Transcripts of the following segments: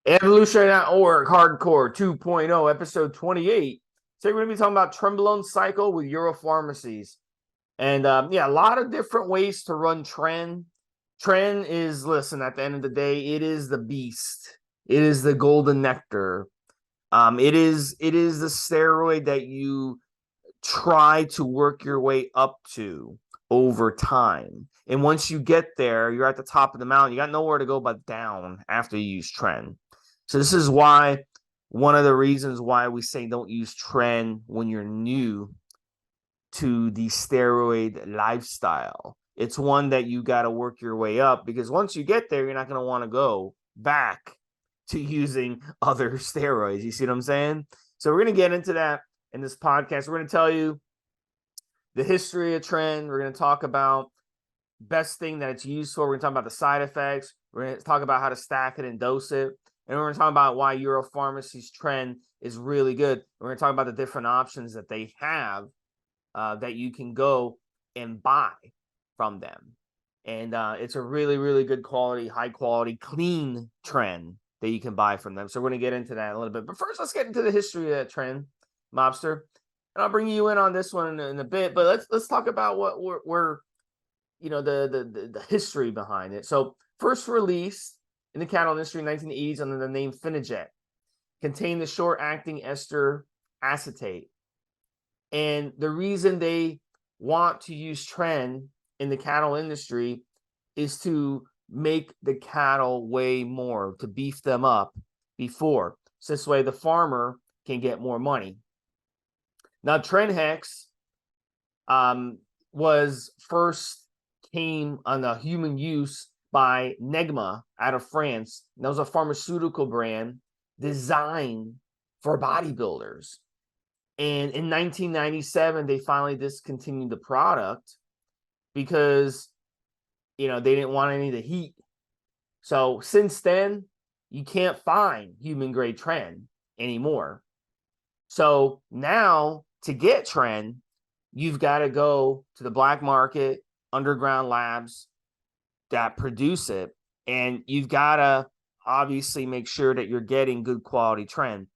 Evolutionary Hardcore 2.0, episode 28. Today we're going to be talking about Trenbolone Cycle with Euro Pharmacies. And yeah, a lot of different ways to run Tren. Tren is, listen, at the end of the day, it is the beast. It is the golden nectar. It is the steroid that you try to work your way up to over time. And once you get there, you're at the top of the mountain. You got nowhere to go but down after you use Tren. So this is why one of the reasons why we say don't use Tren when you're new to the steroid lifestyle. It's one that you got to work your way up, because once you get there, you're not going to want to go back to using other steroids. You see what I'm saying? So we're going to get into that in this podcast. We're going to tell you the history of Tren. We're going to talk about best thing that it's used for. We're going to talk about the side effects. We're going to talk about how to stack it and dose it. And we're going to talk about why EuroPharmacies Tren is really good. We're going to talk about the different options that they have that you can go and buy from them. And it's a really, really good quality, high quality, clean Tren that you can buy from them. So we're going to get into that a little bit. But first, let's get into the history of Tren, Mobster. And I'll bring you in on this one in a bit. But let's talk about what we're the history behind it. So first released in the cattle industry in 1980s under the name Finajet, contained the short-acting ester acetate. And the reason they want to use Tren in the cattle industry is to make the cattle weigh more, to beef them up before. So this way the farmer can get more money. Now, Trenhex was first came on the human use by Negma out of France. And that was a pharmaceutical brand designed for bodybuilders. And in 1997, they finally discontinued the product because, they didn't want any of the heat. So since then, you can't find human grade Tren anymore. So now to get Tren, you've got to go to the black market, underground labs that produce it, and you've got to obviously make sure that you're getting good quality Tren.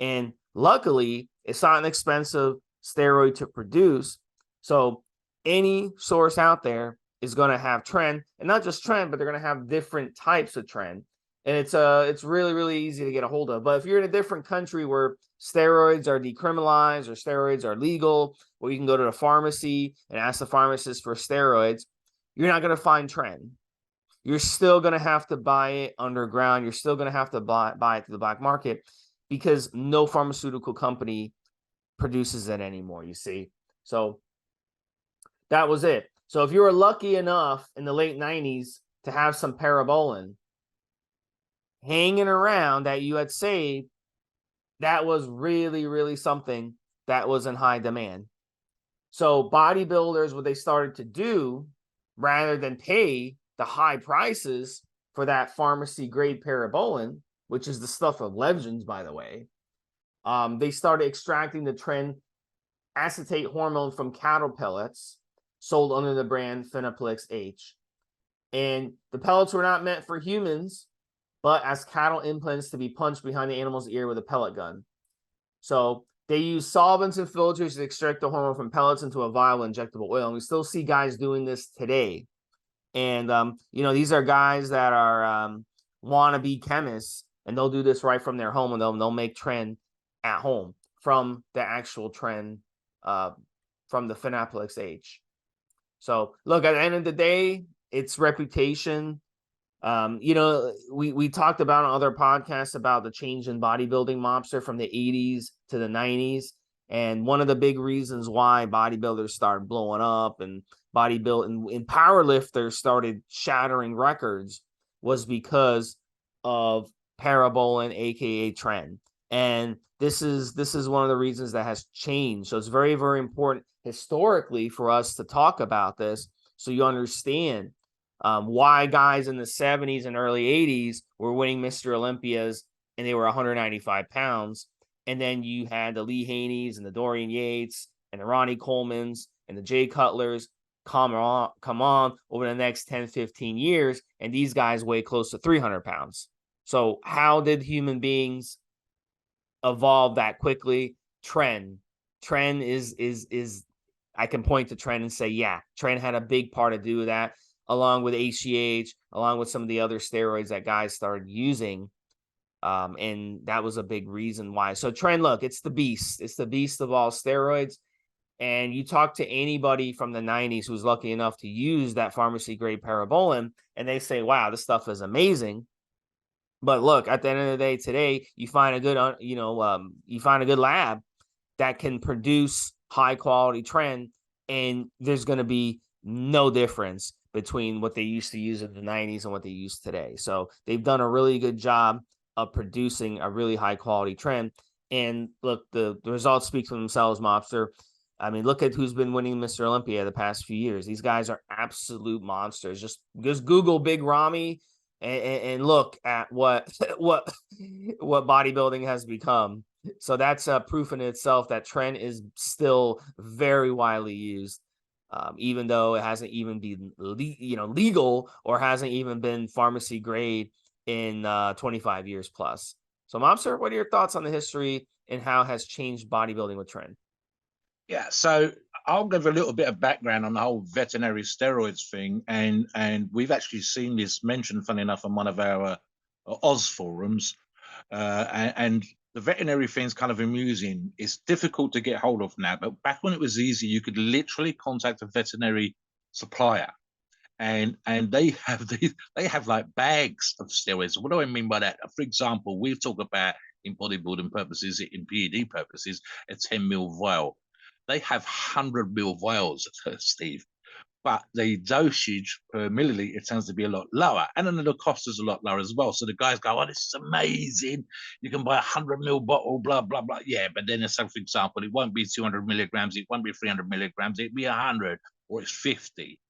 And luckily, it's not an expensive steroid to produce, so any source out there is going to have Tren, and not just Tren, but they're going to have different types of Tren. And it's really, really easy to get a hold of. But if you're in a different country where steroids are decriminalized or steroids are legal, or you can go to the pharmacy and ask the pharmacist for steroids, you're not going to find Tren. You're still going to have to buy it underground. You're still going to have to buy it to the black market, because no pharmaceutical company produces it anymore, you see. So that was it. So if you were lucky enough in the late 90s to have some Trebolone hanging around that you had saved, that was really, really something that was in high demand. So bodybuilders, what they started to do, rather than pay the high prices for that pharmacy grade Trebolone, which is the stuff of legends, by the way, they started extracting the Tren acetate hormone from cattle pellets sold under the brand Phenaplex H. And the pellets were not meant for humans, but as cattle implants to be punched behind the animal's ear with a pellet gun. So they use solvents and filters to extract the hormone from pellets into a vial of injectable oil. And we still see guys doing this today. And, these are guys that are wannabe chemists, and they'll do this right from their home, and they'll make Tren at home from the actual Tren, from the Phenaplex H. So look, at the end of the day, it's reputation. We talked about on other podcasts about the change in bodybuilding, Mobster, from the 80s to the 90s. And one of the big reasons why bodybuilders started blowing up and bodybuilding and powerlifters started shattering records was because of Trebolone, aka Tren. And this is one of the reasons that has changed. So it's very, very important historically for us to talk about this, so you understand why guys in the 70s and early 80s were winning Mr. Olympias and they were 195 pounds. And then you had the Lee Haneys and the Dorian Yates and the Ronnie Colemans and the Jay Cutlers come on over the next 10, 15 years. And these guys weigh close to 300 pounds. So how did human beings evolve that quickly? Tren. Tren is I can point to Tren and say, yeah, Tren had a big part to do with that, along with HGH, along with some of the other steroids that guys started using. And that was a big reason why. So Tren, look, it's the beast. It's the beast of all steroids. And you talk to anybody from the 90s who's lucky enough to use that pharmacy grade parabolin, and they say, wow, this stuff is amazing. But look, at the end of the day, today you find a good, you find a good lab that can produce high quality Tren, and there's going to be no difference between what they used to use in the 90s and what they use today. So they've done a really good job of producing a really high quality Tren. And look, the results speak for themselves, Mobster. I mean, look at who's been winning Mr. Olympia the past few years. These guys are absolute monsters. Just Google Big Ramy and look at what what bodybuilding has become. So that's proof in itself that Tren is still very widely used, even though it hasn't even been legal or hasn't even been pharmacy grade in 25 years plus. So, Mobster, what are your thoughts on the history and how it has changed bodybuilding with Tren? Yeah, so I'll give a little bit of background on the whole veterinary steroids thing, and we've actually seen this mentioned, funny enough, on one of our Oz forums, and the veterinary thing's kind of amusing. It's difficult to get hold of now, but back when it was easy, you could literally contact a veterinary supplier, and they have like bags of steroids. What do I mean by that? For example, we've talked about in bodybuilding purposes, in PED purposes, a 10 ml vial. They have 100 ml vials, Steve, but the dosage per milliliter tends to be a lot lower, and then the cost is a lot lower as well. So the guys go, "Oh, this is amazing! You can buy a 100 ml bottle, blah blah blah." Yeah, but then, for example, it won't be 200 milligrams, it won't be 300 milligrams, it'll be 100 or it's 50.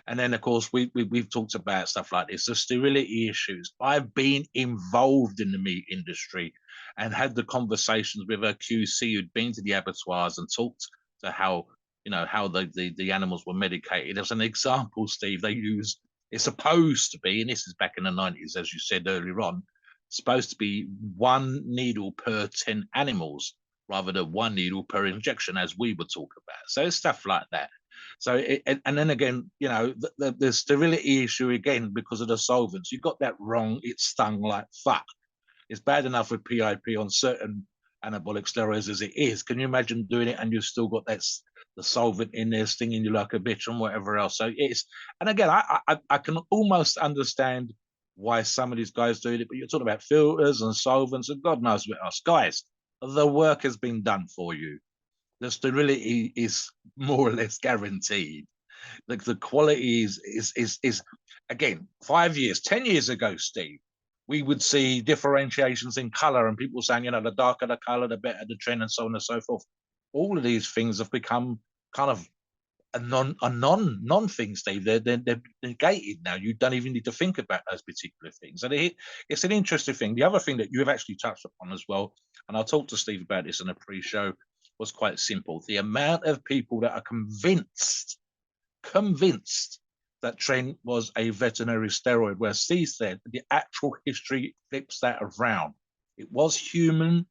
And then, of course, we've talked about stuff like this, the sterility issues. I've been involved in the meat industry and had the conversations with a QC who'd been to the abattoirs and talked to how the animals were medicated. As an example, Steve, they use, it's supposed to be, and this is back in the 90s, as you said earlier on, supposed to be one needle per 10 animals rather than one needle per injection, as we would talk about. So it's stuff like that. So, and then again, the sterility issue again, because of the solvents, you got that wrong. It stung like fuck. It's bad enough with PIP on certain anabolic steroids as it is. Can you imagine doing it and you've still got the solvent in there stinging you like a bitch and whatever else? So it's, and again, I can almost understand why some of these guys do it, but you're talking about filters and solvents and God knows what else. Guys, the work has been done for you. The sterility is more or less guaranteed. The quality is again, 5 years, 10 years ago, Steve, we would see differentiations in color and people saying, the darker the color, the better the Tren, and so on and so forth. All of these things have become kind of a non thing, Steve. They're negated now. You don't even need to think about those particular things. And it's an interesting thing. The other thing that you have actually touched upon as well, and I'll talk to Steve about this in a pre-show, was quite simple. The amount of people that are convinced that Tren was a veterinary steroid, where Steve said the actual history flips that around. It was human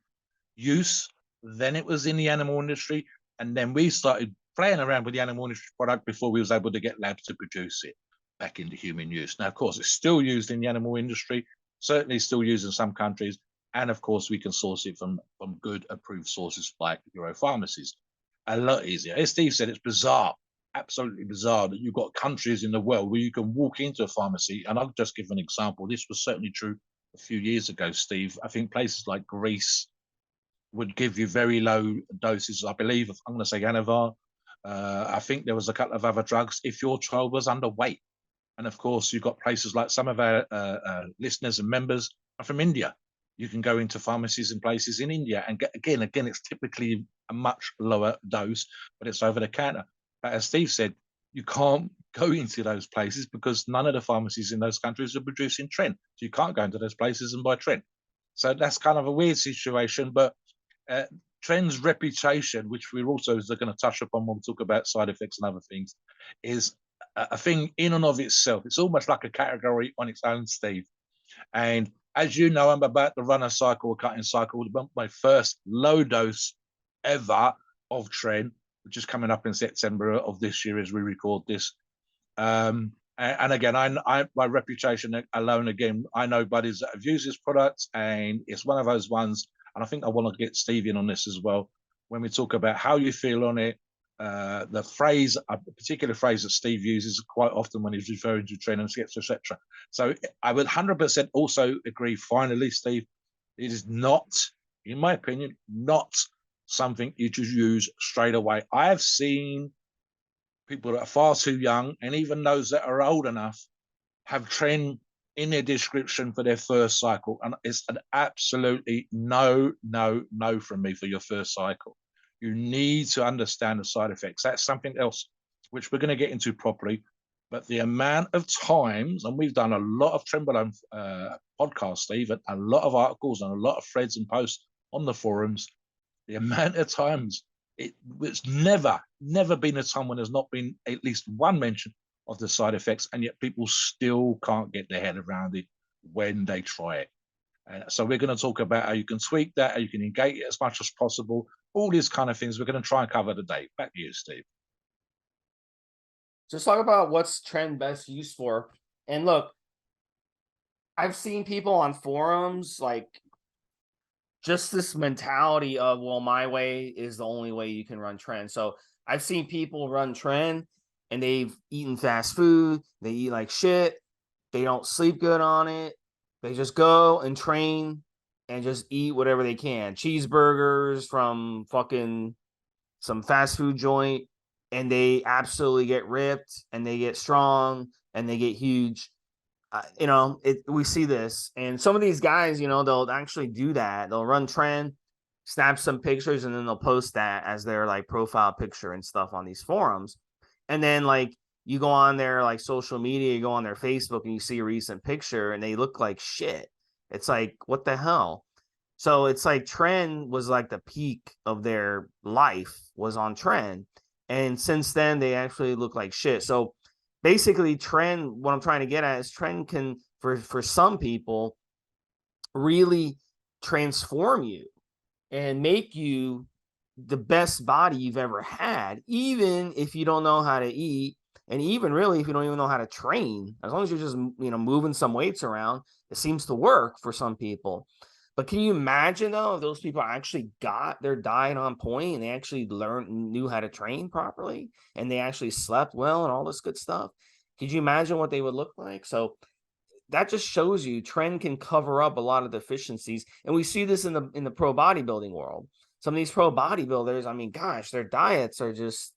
use, then it was in the animal industry, and then we started playing around with the animal industry product before we was able to get labs to produce it back into human use. Now, of course, it's still used in the animal industry, certainly still used in some countries, and of course, we can source it from good approved sources like Euro Pharmacies. A lot easier. As Steve said, it's bizarre, absolutely bizarre that you've got countries in the world where you can walk into a pharmacy, and I'll just give an example. This was certainly true a few years ago, Steve. I think places like Greece would give you very low doses. I believe, I'm going to say Anavar. I think there was a couple of other drugs if your child was underweight. And of course, you've got places like some of our listeners and members are from India. You can go into pharmacies and places in India and get, again, it's typically a much lower dose, but it's over the counter. But as Steve said, you can't go into those places because none of the pharmacies in those countries are producing Tren. So you can't go into those places and buy Tren. So that's kind of a weird situation, but Tren's reputation, which we're also going to touch upon when we talk about side effects and other things, is a thing in and of itself. It's almost like a category on its own, Steve. And as you know, I'm about to run a cycle, a cutting cycle, my first low dose ever of Tren, which is coming up in September of this year as we record this. And again, I my reputation alone, again, I know buddies that have used this product, and it's one of those ones, and I think I want to get Steve in on this as well, when we talk about how you feel on it. The phrase, a particular phrase that Steve uses quite often when he's referring to Tren, etc. So I would 100% also agree, finally, Steve, it is not, in my opinion, not something you should use straight away. I have seen people that are far too young, and even those that are old enough, have Tren in their description for their first cycle. And it's an absolutely no from me for your first cycle. You need to understand the side effects. That's something else which we're going to get into properly. But the amount of times, and we've done a lot of Trenbolone podcasts, Steve, and a lot of articles and a lot of threads and posts on the forums, the amount of times it's never been a time when there's not been at least one mention of the side effects, and yet people still can't get their head around it when they try it. So we're going to talk about how you can tweak that, how you can engage it as much as possible, all these kind of things we're going to try and cover today. Back to you, Steve. Just talk about what's Tren best used for. And look, I've seen people on forums like just this mentality of, well, my way is the only way you can run Tren. So I've seen people run Tren and they've eaten fast food, they eat like shit, they don't sleep good on it, they just go and train and just eat whatever they can. Cheeseburgers from fucking some fast food joint, and they absolutely get ripped and they get strong and they get huge. We see this, and some of these guys, they'll actually do that. They'll run Tren, snap some pictures, and then they'll post that as their like profile picture and stuff on these forums. And then like you go on their like social media, you go on their Facebook, and you see a recent picture, and they look like shit. It's like, what the hell? So it's like Tren was like the peak of their life was on Tren, and since then they actually look like shit. So basically, Tren, what I'm trying to get at is Tren can, for some people, really transform you and make you the best body you've ever had, even if you don't know how to eat, and even really if you don't even know how to train. As long as you're just moving some weights around, it seems to work for some people. But can you imagine though if those people actually got their diet on point and they actually knew how to train properly, and they actually slept well and all this good stuff? Could you imagine what they would look like? So that just shows you Tren can cover up a lot of deficiencies, and we see this in the pro bodybuilding world. Some of these pro bodybuilders, I mean, gosh, their diets are just,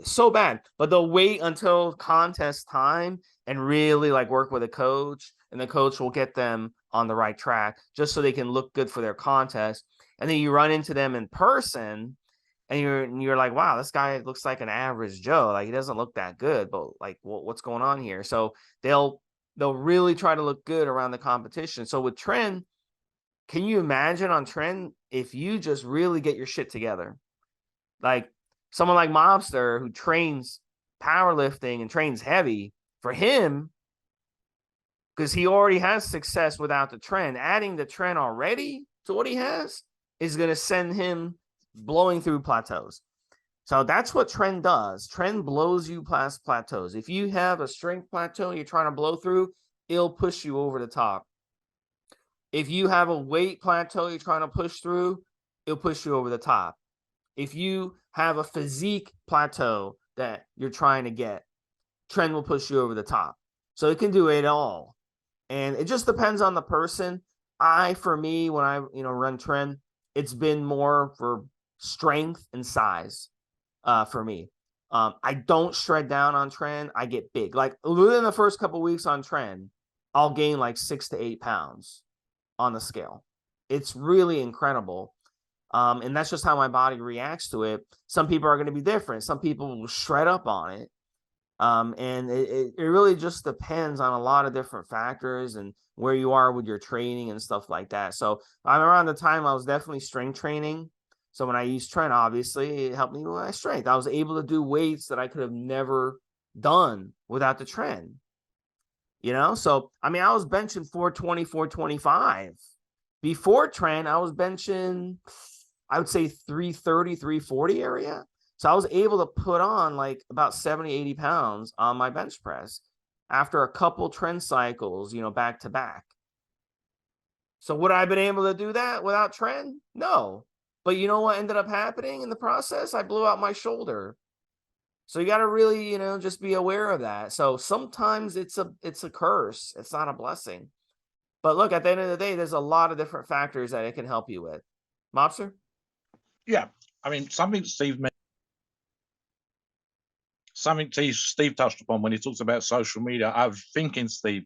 so bad. But they'll wait until contest time and really like work with a coach, and the coach will get them on the right track just so they can look good for their contest. And then you run into them in person, and you're like, wow, this guy looks like an average Joe. Like, he doesn't look that good, but like, what's going on here? So they'll really try to look good around the competition. So with Tren, can you imagine on Tren if you just really get your shit together? Like someone like Mobster, who trains powerlifting and trains heavy, for him, because he already has success without the Tren, adding the Tren already to what he has is going to send him blowing through plateaus. So that's what Tren does. Tren blows you past plateaus. If you have a strength plateau you're trying to blow through, it'll push you over the top. If you have a weight plateau you're trying to push through, it'll push you over the top. If you have a physique plateau that you're trying to get, Tren will push you over the top. So it can do it all. And it just depends on the person. For me, when I run Tren, it's been more for strength and size. For me, I don't shred down on Tren. I get big. Like within the first couple weeks on Tren, I'll gain like 6 to 8 pounds on the scale. It's really incredible. And that's just how my body reacts to it. Some people are going to be different. Some people will shred up on it. And it really just depends on a lot of different factors and where you are with your training and stuff like that. So I'm around the time I was definitely strength training. So when I used Tren, obviously it helped me with my strength. I was able to do weights that I could have never done without the Tren. So I mean, I was benching 420, 425. Before Tren, I was benching, I would say 330, 340 area. So I was able to put on like about 70, 80 pounds on my bench press after a couple Tren cycles, back to back. So would I have been able to do that without Tren? No. But you know what ended up happening in the process? I blew out my shoulder. So you got to really, just be aware of that. So sometimes it's a curse. It's not a blessing. But look, at the end of the day, there's a lot of different factors that it can help you with. Mobster? Yeah, I mean, something Steve touched upon when he talks about social media. I was thinking, Steve,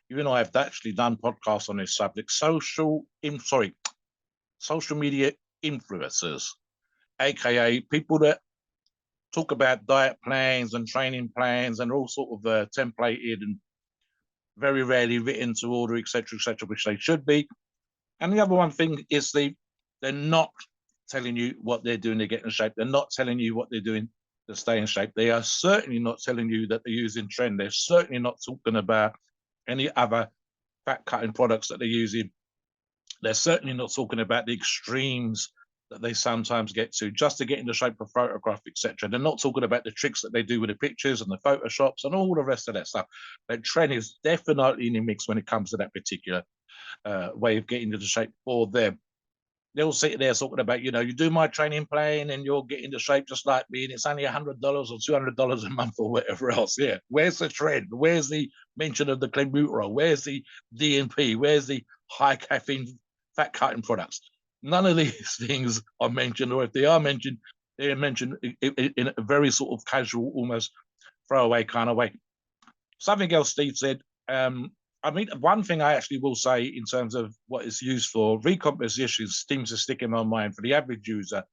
you and I have actually done podcasts on this subject. Social media influencers, aka people that talk about diet plans and training plans and all sort of templated and very rarely written to order, etc., which they should be. And the other one thing is they're not telling you what they're doing to get in shape. They're not telling you what they're doing to stay in shape. They are certainly not telling you that they're using Tren. They're certainly not talking about any other fat cutting products that they're using. They're certainly not talking about the extremes that they sometimes get to just to get into shape for photograph, etc. They're not talking about the tricks that they do with the pictures and the photoshops and all the rest of that stuff. But Tren is definitely in the mix when it comes to that particular way of getting into shape for them. They'll sit there talking about, you do my training plan and you'll get into shape just like me, and it's only $100 or $200 a month or whatever else. Yeah, where's the trend? Where's the mention of the clenbuterol? Where's the DNP? Where's the high caffeine fat cutting products? None of these things are mentioned, or if they are mentioned, they're mentioned in a very sort of casual, almost throwaway kind of way. Something else Steve said, I mean, one thing I actually will say in terms of what it's used for, recomposition seems to stick in my mind for the average user.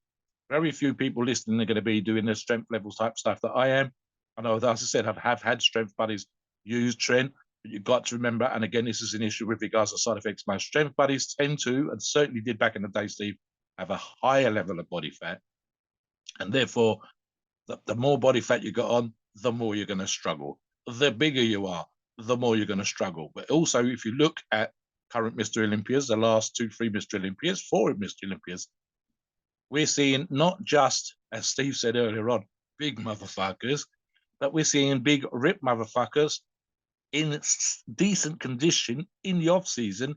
Very few people listening are going to be doing the strength levels type stuff that I am. I know, as I said, I have had strength buddies use Tren, but you've got to remember, and again, this is an issue with regards to side effects. My strength buddies tend to, and certainly did back in the day, Steve, have a higher level of body fat. And therefore, the more body fat you got on, the more you're going to struggle. The bigger you are, the more you're going to struggle. But also, if you look at current Mr. Olympias, the last 2, 3 Mr. Olympias, 4 Mr. Olympias, we're seeing not just, as Steve said earlier on, big motherfuckers, but we're seeing big rip motherfuckers in decent condition in the off season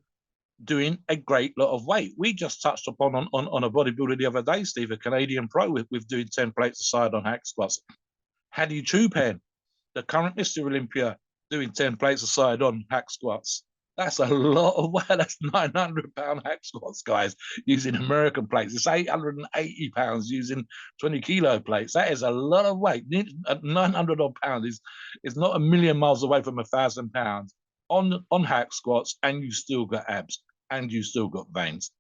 doing a great lot of weight. We just touched upon on a bodybuilder the other day, Steve, a Canadian pro with doing 10 plates aside on hack squats. Hadi Chupan, the current Mr. Olympia, doing 10 plates aside on hack squats. That's a lot of weight. That's 900-pound hack squats, guys, using American plates. It's 880 pounds using 20-kilo plates. That is a lot of weight. 900 odd pounds is not a million miles away from 1,000 pounds on hack squats, and you still got abs and you still got veins.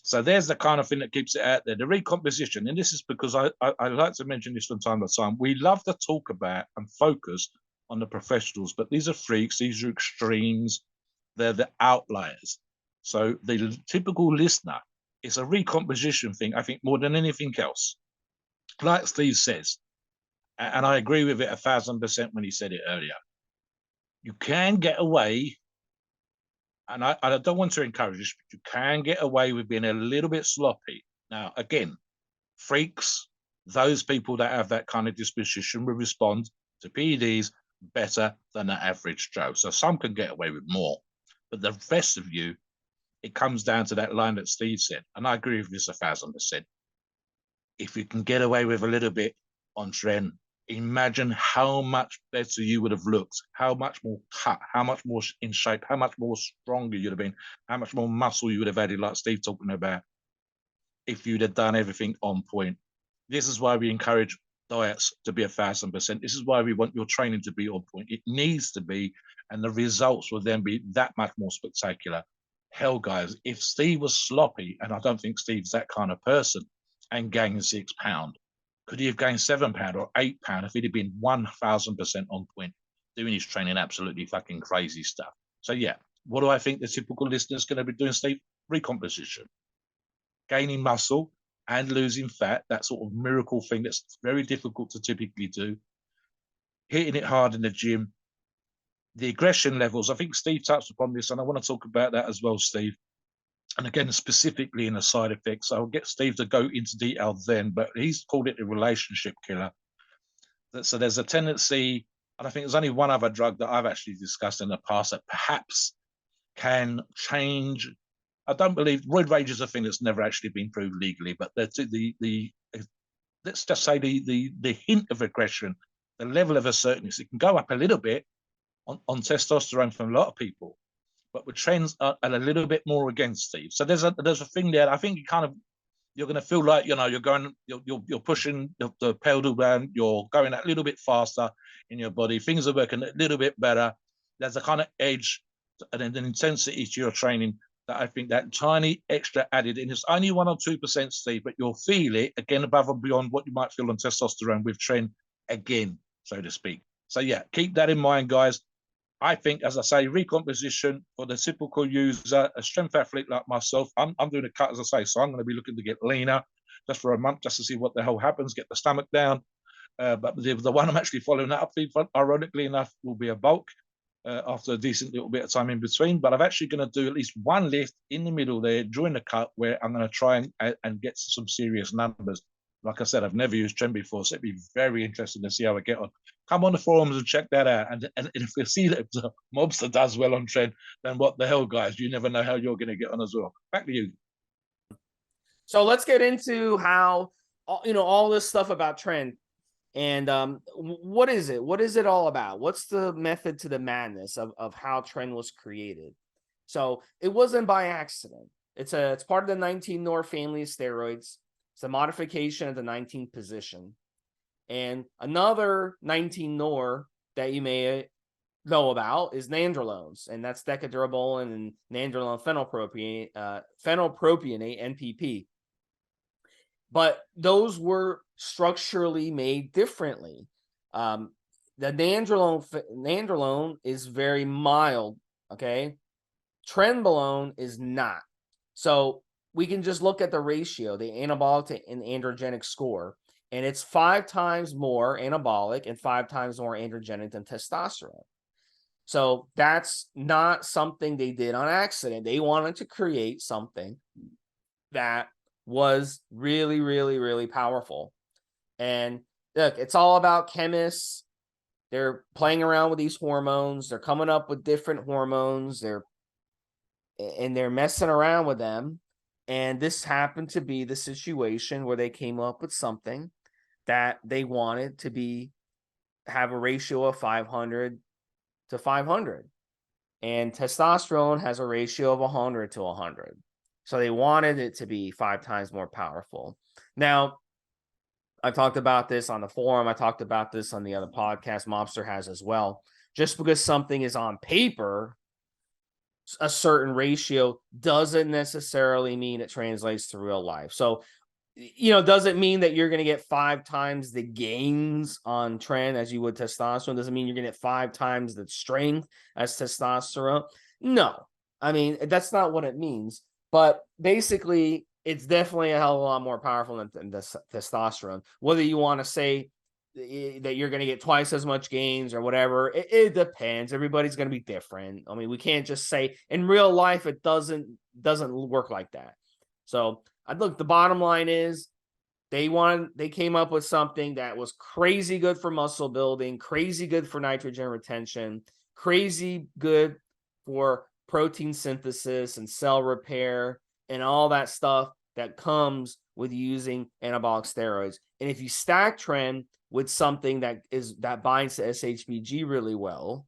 So there's the kind of thing that keeps it out there. The recomposition, and this is because I like to mention this from time to time. We love to talk about and focus on the professionals, but these are freaks. These are extremes. They're the outliers. So the typical listener, it's a recomposition thing, I think, more than anything else. Like Steve says, and I agree with it 1,000% when he said it earlier, you can get away, and I don't want to encourage this, but you can get away with being a little bit sloppy. Now, again, freaks, those people that have that kind of disposition will respond to PEDs better than the average Joe. So some can get away with more. But the rest of you, it comes down to that line that Steve said, and I agree with this 1,000%. If you can get away with a little bit on Tren, imagine how much better you would have looked, how much more cut, how much more in shape, how much more stronger you'd have been, how much more muscle you would have added, like Steve talking about, if you'd have done everything on point. This is why we encourage diets to be 1,000%. This is why we want your training to be on point. It needs to be, and the results will then be that much more spectacular. Hell, guys, if Steve was sloppy, and I don't think Steve's that kind of person, and gained 6 pounds, could he have gained 7 pounds or 8 pounds if he'd have been 1,000% on point, doing his training absolutely fucking crazy stuff? So yeah, what do I think the typical listener is going to be doing, Steve? Recomposition, gaining muscle and losing fat, that sort of miracle thing that's very difficult to typically do, hitting it hard in the gym, the aggression levels. I think Steve touched upon this, and I want to talk about that as well, Steve. And again, specifically in the side effects, I'll get Steve to go into detail then, but he's called it a relationship killer. So there's a tendency, and I think there's only one other drug that I've actually discussed in the past that perhaps can change. I don't believe roid rage is a thing that's never actually been proved legally, but the let's just say the hint of aggression, the level of assertiveness, it can go up a little bit on testosterone from a lot of people, but with trends are a little bit more against Steve. So there's a thing there. I think you kind of, you're going to feel like, you're pushing the pedal down, you're going a little bit faster in your body, things are working a little bit better. There's a kind of edge and an intensity to your training that I think that tiny extra added, and it's only 1 or 2%, Steve, but you'll feel it again above and beyond what you might feel on testosterone with Tren again, so to speak. So yeah, keep that in mind, guys. I think, as I say, recomposition for the typical user, a strength athlete like myself, I'm doing a cut, as I say, so I'm going to be looking to get leaner just for a month, just to see what the hell happens, get the stomach down. But the one I'm actually following that up with, ironically enough, will be a bulk after a decent little bit of time in between. But I'm actually going to do at least one lift in the middle there during the cut where I'm going to try and get some serious numbers. Like I said, I've never used Tren before, so it'd be very interesting to see how I get on. Come on the forums and check that out. And if we see that the Mobster does well on Tren, then what the hell, guys? You never know how you're going to get on as well. Back to you. So let's get into how, all this stuff about Tren. And what is it? What is it all about? What's the method to the madness of how Tren was created? So it wasn't by accident. It's part of the 19 Nor family of steroids. It's a modification of the 19th position. And another 19 Nor that you may know about is nandrolones, and that's decadurabolin and nandrolone phenylpropionate, NPP. But those were structurally made differently. The nandrolone is very mild, okay? Trenbolone is not. So we can just look at the ratio, the anabolic to an androgenic score, and it's 5 times more anabolic and 5 times more androgenic than testosterone. So that's not something they did on accident. They wanted to create something that was really, really, really powerful. And look, it's all about chemists. They're playing around with these hormones. They're coming up with different hormones. They're messing around with them. And this happened to be the situation where they came up with something that they wanted to have a ratio of 500 to 500. And testosterone has a ratio of 100 to 100. So they wanted it to be 5 times more powerful. Now, I talked about this on the forum. I talked about this on the other podcast Mobster has as well. Just because something is on paper, a certain ratio, doesn't necessarily mean it translates to real life. So, does it mean that you're going to get 5 times the gains on Tren as you would testosterone? Doesn't mean you're going to get 5 times the strength as testosterone. No, I mean, that's not what it means. But basically, it's definitely a hell of a lot more powerful than testosterone. Whether you want to say that you're going to get twice as much gains or whatever, it depends. Everybody's going to be different. I mean, we can't just say in real life it doesn't work like that. So, look, the bottom line is they came up with something that was crazy good for muscle building, crazy good for nitrogen retention, crazy good for protein synthesis and cell repair and all that stuff that comes with using anabolic steroids. And if you stack Tren with something that binds to SHBG really well,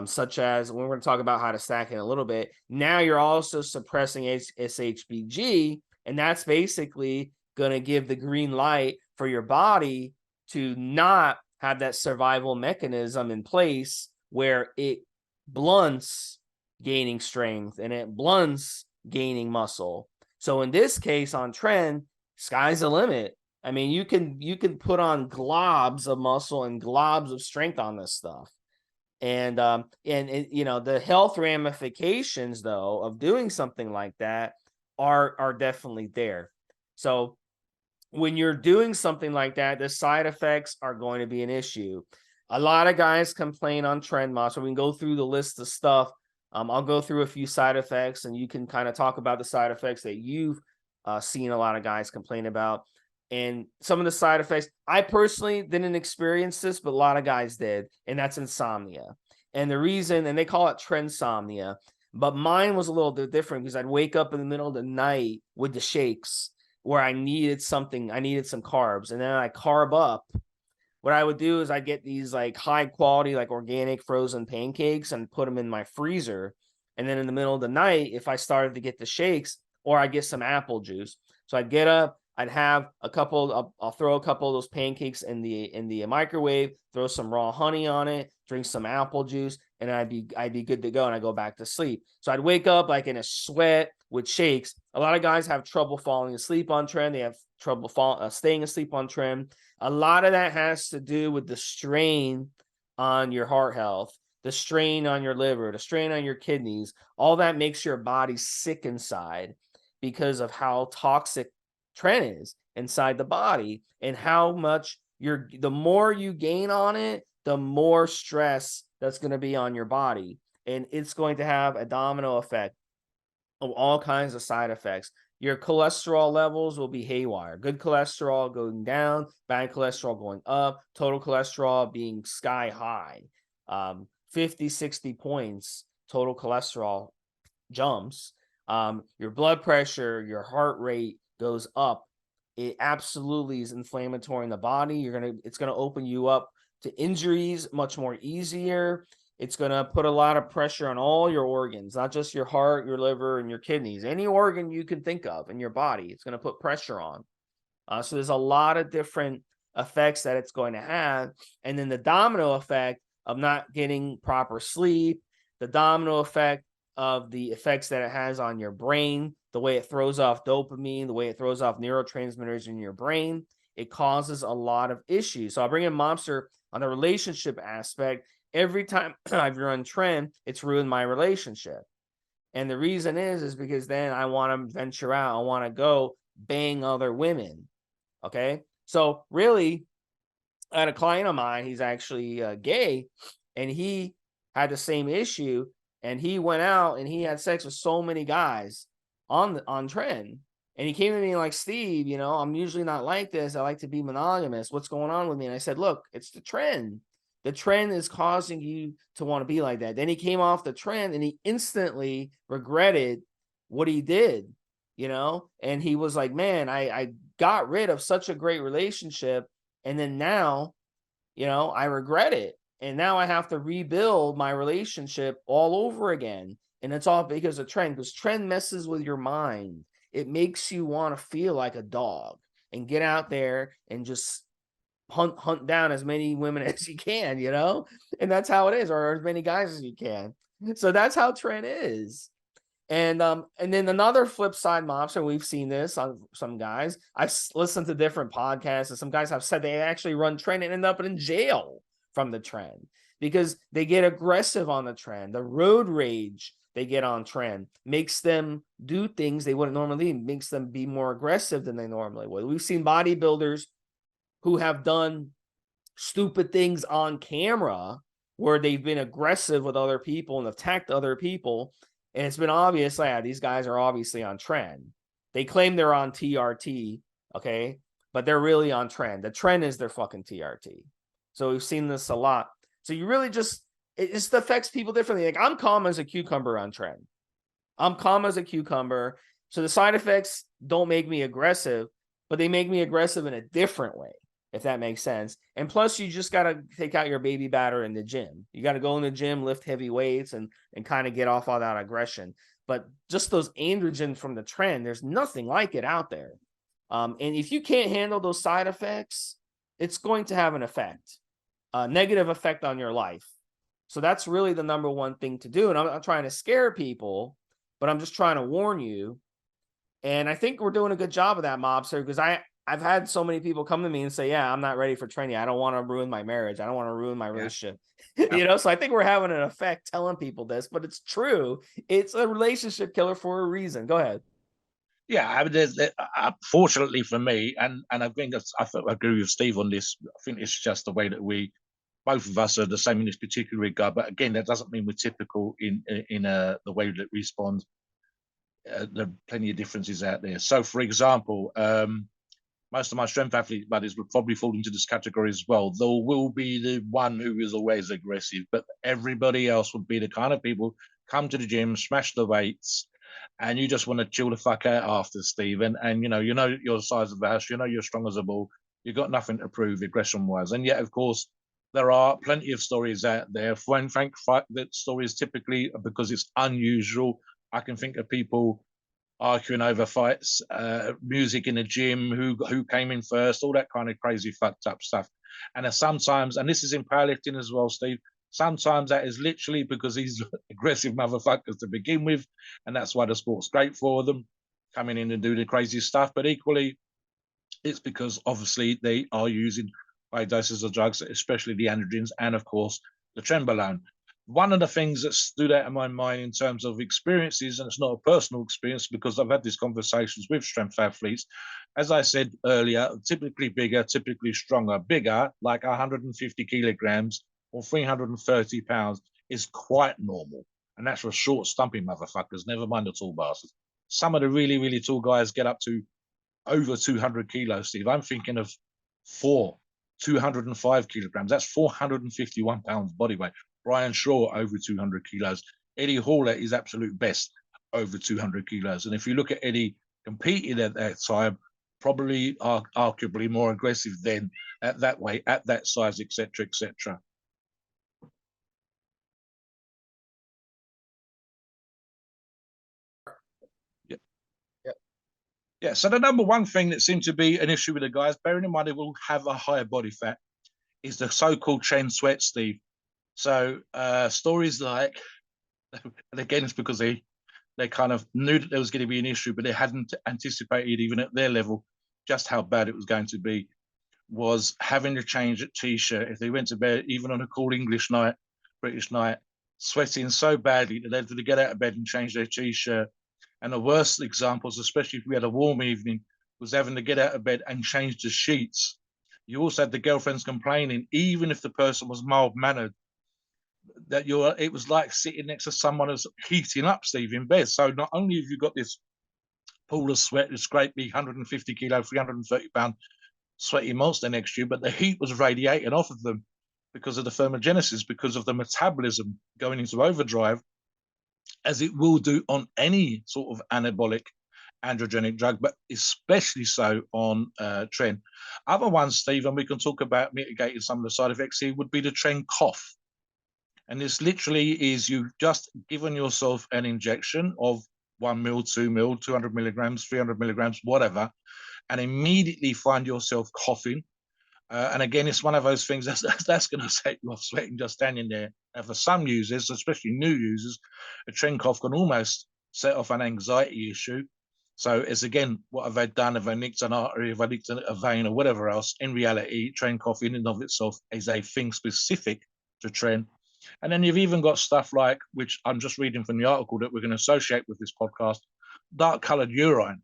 such as we're going to talk about how to stack in a little bit, now you're also suppressing SHBG, and that's basically going to give the green light for your body to not have that survival mechanism in place where it blunts gaining strength and it blunts gaining muscle. So in this case on Tren, sky's the limit. I mean, you can put on globs of muscle and globs of strength on this stuff. And the health ramifications though of doing something like that are definitely there. So when you're doing something like that, the side effects are going to be an issue. A lot of guys complain on Tren, so we can go through the list of stuff. I'll go through a few side effects, and you can kind of talk about the side effects that you've seen a lot of guys complain about. And some of the side effects, I personally didn't experience this, but a lot of guys did, and that's insomnia. And the reason, and they call it trensomnia, but mine was a little bit different because I'd wake up in the middle of the night with the shakes where I needed something, I needed some carbs, and then I carb up. What I would do is I get these like high quality, like organic frozen pancakes and put them in my freezer. And then in the middle of the night, if I started to get the shakes, or I get some apple juice. So I'd get up, I'd have a couple, I'll throw a couple of those pancakes in the microwave, throw some raw honey on it, drink some apple juice, and I'd be good to go, and I go back to sleep. So I'd wake up like in a sweat with shakes. A lot of guys have trouble falling asleep on Tren. They have trouble staying asleep on Tren. A lot of that has to do with the strain on your heart health, the strain on your liver, the strain on your kidneys. All that makes your body sick inside because of how toxic Tren is inside the body, and how much the more you gain on it, the more stress that's going to be on your body. And it's going to have a domino effect of all kinds of side effects. Your cholesterol levels will be haywire. Good cholesterol going down, bad cholesterol going up, total cholesterol being sky high. 50, 60 points, total cholesterol jumps. Your blood pressure, your heart rate goes up. It absolutely is inflammatory in the body. It's gonna open you up to injuries much more easier. It's going to put a lot of pressure on all your organs, not just your heart, your liver, and your kidneys. Any organ you can think of in your body, it's going to put pressure on. So there's a lot of different effects that it's going to have. And then the domino effect of not getting proper sleep, the domino effect of the effects that it has on your brain, the way it throws off dopamine, the way it throws off neurotransmitters in your brain, it causes a lot of issues. So I'll bring in Mobster on the relationship aspect. Every time I've run Tren, it's ruined my relationship. And the reason is because then I want to venture out. I want to go bang other women. Okay. So really, I had a client of mine, he's actually gay, and he had the same issue. And he went out and he had sex with so many guys on Tren. And he came to me like, Steve, I'm usually not like this. I like to be monogamous. What's going on with me? And I said, look, it's the Tren. The Tren is causing you to want to be like that. Then he came off the Tren and he instantly regretted what he did, and he was like, man, I got rid of such a great relationship. And then now, I regret it. And now I have to rebuild my relationship all over again. And it's all because of Tren, because Tren messes with your mind. It makes you want to feel like a dog and get out there and just hunt down as many women as you can, and that's how it is, or as many guys as you can. So that's how Tren is. And then another flip side, Mobster, we've seen this on some guys. I've listened to different podcasts, and some guys have said they actually run Tren and end up in jail from the Tren because they get aggressive on the Tren. The road rage they get on Tren makes them do things they wouldn't normally, makes them be more aggressive than they normally would. We've seen bodybuilders who have done stupid things on camera where they've been aggressive with other people and attacked other people. And it's been obvious, these guys are obviously on Tren. They claim they're on TRT, okay? But they're really on Tren. The Tren is their fucking TRT. So we've seen this a lot. So you really it just affects people differently. Like, I'm calm as a cucumber on Tren. I'm calm as a cucumber. So the side effects don't make me aggressive, but they make me aggressive in a different way, if that makes sense. And plus, you just got to take out your baby batter in the gym. You got to go in the gym, lift heavy weights, and kind of get off all that aggression. But just those androgens from the Tren, there's nothing like it out there. And if you can't handle those side effects, it's going to have an effect, a negative effect on your life. So that's really the number one thing to do. And I'm not trying to scare people, but I'm just trying to warn you. And I think we're doing a good job of that, Mobster, because I've had so many people come to me and say, yeah, I'm not ready for training. I don't want to ruin my marriage. I don't want to ruin my relationship. So I think we're having an effect telling people this, but it's true. It's a relationship killer for a reason. Go ahead. Yeah, I mean, fortunately for me, and I think I agree with Steve on this. I think it's just the way that we both of us are the same in this particular regard. But again, that doesn't mean we're typical in the way that we respond. There are plenty of differences out there. So, for example, most of my strength athlete buddies would probably fall into this category as well. There will be the one who is always aggressive, but everybody else would be the kind of people come to the gym, smash the weights, and you just want to chill the fuck out after, Stephen. And you know you're the size of the house, you know you're strong as a bull, you've got nothing to prove aggression wise. And yet, of course, there are plenty of stories out there. When Frank, that stories typically because it's unusual. I can think of people arguing over fights, music in the gym, who came in first, all that kind of crazy fucked up stuff. And sometimes, and this is in powerlifting as well, Steve, sometimes that is literally because these aggressive motherfuckers to begin with, and that's why the sport's great for them, coming in and do the crazy stuff. But equally, it's because obviously they are using high doses of drugs, especially the androgens, and of course the Trenbolone. One of the things that stood out in my mind in terms of experiences, and it's not a personal experience because I've had these conversations with strength athletes, as I said earlier, typically bigger, typically stronger. Bigger, like 150 kilograms or 330 pounds, is quite normal. And that's for short, stumpy motherfuckers, never mind the tall bastards. Some of the really, really tall guys get up to over 200 kilos, Steve. I'm thinking of 205 kilograms. That's 451 pounds body weight. Brian Shaw, over 200 kilos. Eddie Hall at his absolute best, over 200 kilos. And if you look at Eddie competing at that time, probably arguably more aggressive then at that weight, at that size, etc., etc. Yeah. Yeah, so the number one thing that seemed to be an issue with the guys, bearing in mind they will have a higher body fat, is the so-called Tren sweat, Steve. So stories like, and again, it's because they kind of knew that there was going to be an issue, but they hadn't anticipated, even at their level, just how bad it was going to be, was having to change a T-shirt if they went to bed, even on a cool English night, British night, sweating so badly that they had to get out of bed and change their T-shirt. And the worst examples, especially if we had a warm evening, was having to get out of bed and change the sheets. You also had the girlfriends complaining, even if the person was mild-mannered, that it was like sitting next to someone who's heating up, Steve, in bed. So not only have you got this pool of sweat, this great big 150 kilo, 330 pound sweaty monster next to you, but the heat was radiating off of them because of the thermogenesis, because of the metabolism going into overdrive, as it will do on any sort of anabolic androgenic drug, but especially so on Tren. Other ones, Steve, and we can talk about mitigating some of the side effects here, would be the Tren cough. And this literally is you just given yourself an injection of 1 mil, 2 mil, 200 milligrams, 300 milligrams, whatever, and immediately find yourself coughing. And again, it's one of those things that's going to set you off sweating just standing there. And for some users, especially new users, a Tren cough can almost set off an anxiety issue. So it's again, what have I done? Have I nicked an artery? Have I nicked a vein or whatever else? In reality, Tren cough in and of itself is a thing specific to Tren. And then you've even got stuff like, which I'm just reading from the article that we're going to associate with this podcast, dark colored urine.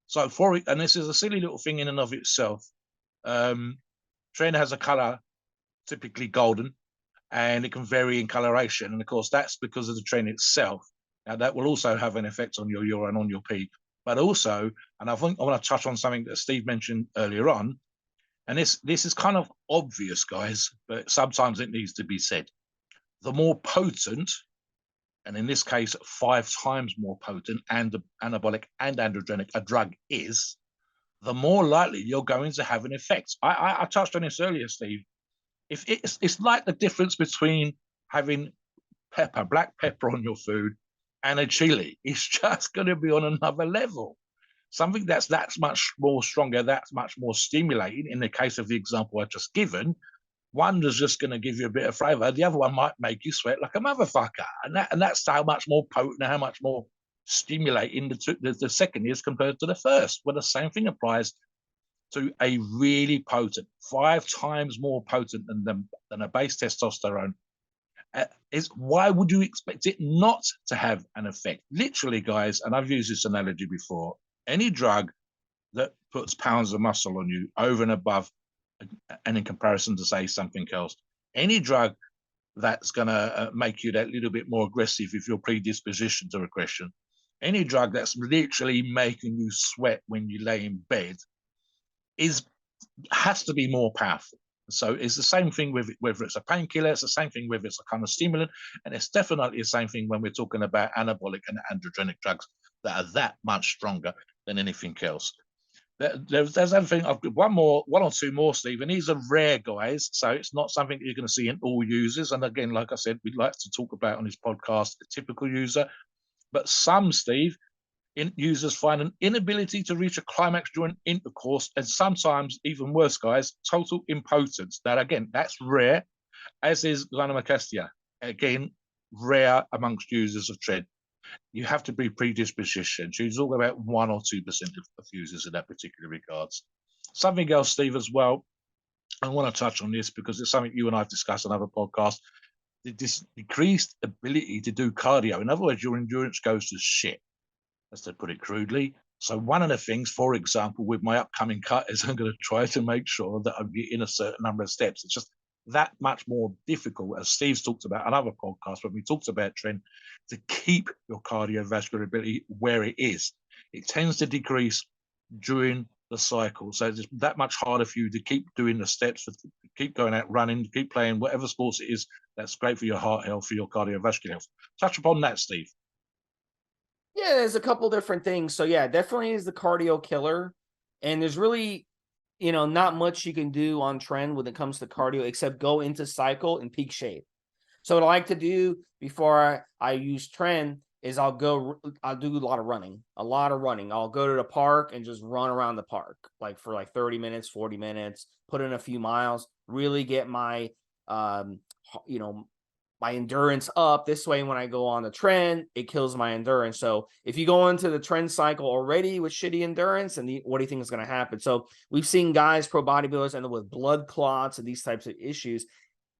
So and this is a silly little thing in and of itself. Tren has a color, typically golden, and it can vary in coloration. And of course, that's because of the Tren itself. Now, that will also have an effect on your urine, on your pee. But also, and I think I want to touch on something that Steve mentioned earlier on, and this is kind of obvious, guys, but sometimes it needs to be said. The more potent, and in this case, 5 times more potent and anabolic and androgenic a drug is, the more likely you're going to have an effect. I touched on this earlier, Steve. If it's like the difference between having black pepper on your food and a chili. It's just going to be on another level. Something that's much more stronger, that's much more stimulating. In the case of the example I just given, one is just going to give you a bit of flavor. The other one might make you sweat like a motherfucker. And that's how much more potent, how much more stimulating the second is compared to the first. Well, the same thing applies to a really potent, 5 times more potent than a base testosterone. Why would you expect it not to have an effect? Literally, guys, and I've used this analogy before, any drug that puts pounds of muscle on you over and above, and in comparison to, say, something else, Any drug that's going to make you that little bit more aggressive if you're predisposition to aggression, any drug that's literally making you sweat when you lay in bed has to be more powerful. So it's the same thing with whether it's a painkiller, it's the same thing whether it's a kind of stimulant, and it's definitely the same thing when we're talking about anabolic and androgenic drugs that are that much stronger than anything else. There's other thing. I've got one or two more, Steve, and these are rare, guys. So it's not something you're going to see in all users. And again, like I said, we'd like to talk about on this podcast a typical user, but some, Steve, users find an inability to reach a climax during intercourse, and sometimes even worse, guys, total impotence. Now, again, that's rare, as is gynecomastia. Again, rare amongst users of Tren. You have to be predisposition. She's talking about 1 or 2% of users in that particular regards. Something else, Steve, as well. I want to touch on this because it's something you and I have discussed on other podcasts. This decreased ability to do cardio. In other words, your endurance goes to shit, as to put it crudely. So one of the things, for example, with my upcoming cut is I'm going to try to make sure that I'm getting a certain number of steps. It's just that much more difficult, as Steve's talked about on other podcasts when we talked about Tren, to keep your cardiovascular ability where it is. It tends to decrease during the cycle. So it's that much harder for you to keep doing the steps, to keep going out running, keep playing whatever sports it is. That's great for your heart health, for your cardiovascular health. Touch upon that, Steve. Yeah, there's a couple different things. So yeah, definitely is the cardio killer. And there's really, not much you can do on Tren when it comes to cardio except go into cycle and peak shape. So what I like to do before I use Tren is I'll do a lot of running. I'll go to the park and just run around the park like for like 30 minutes, 40 minutes, put in a few miles, really get my my endurance up. This way, when I go on the Tren, it kills my endurance. So if you go into the Tren cycle already with shitty endurance, and what do you think is going to happen? So we've seen guys, pro bodybuilders, end up with blood clots and these types of issues.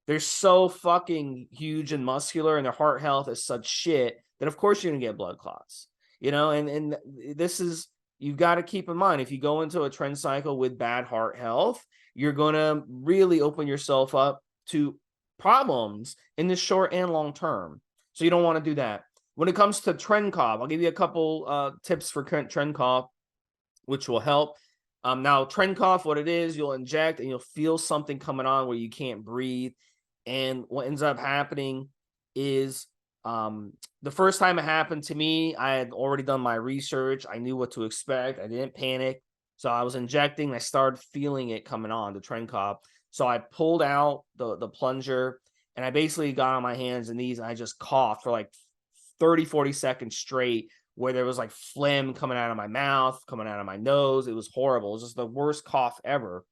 They're so fucking huge and muscular, and their heart health is such shit that of course you're going to get blood clots. And this is, you've got to keep in mind, if you go into a Tren cycle with bad heart health, you're going to really open yourself up to problems in the short and long term. So you don't want to do that. When it comes to Tren cough, I'll give you a couple tips for Tren cough, which will help. Now, Tren cough, what it is, you'll inject and you'll feel something coming on where you can't breathe. And what ends up happening is the first time it happened to me, I had already done my research. I knew what to expect. I didn't panic. So I was injecting. I started feeling it coming on, the Tren cough. So I pulled out the plunger and I basically got on my hands and knees and I just coughed for like 30, 40 seconds straight, where there was like phlegm coming out of my mouth, coming out of my nose. It was horrible. It was just the worst cough ever.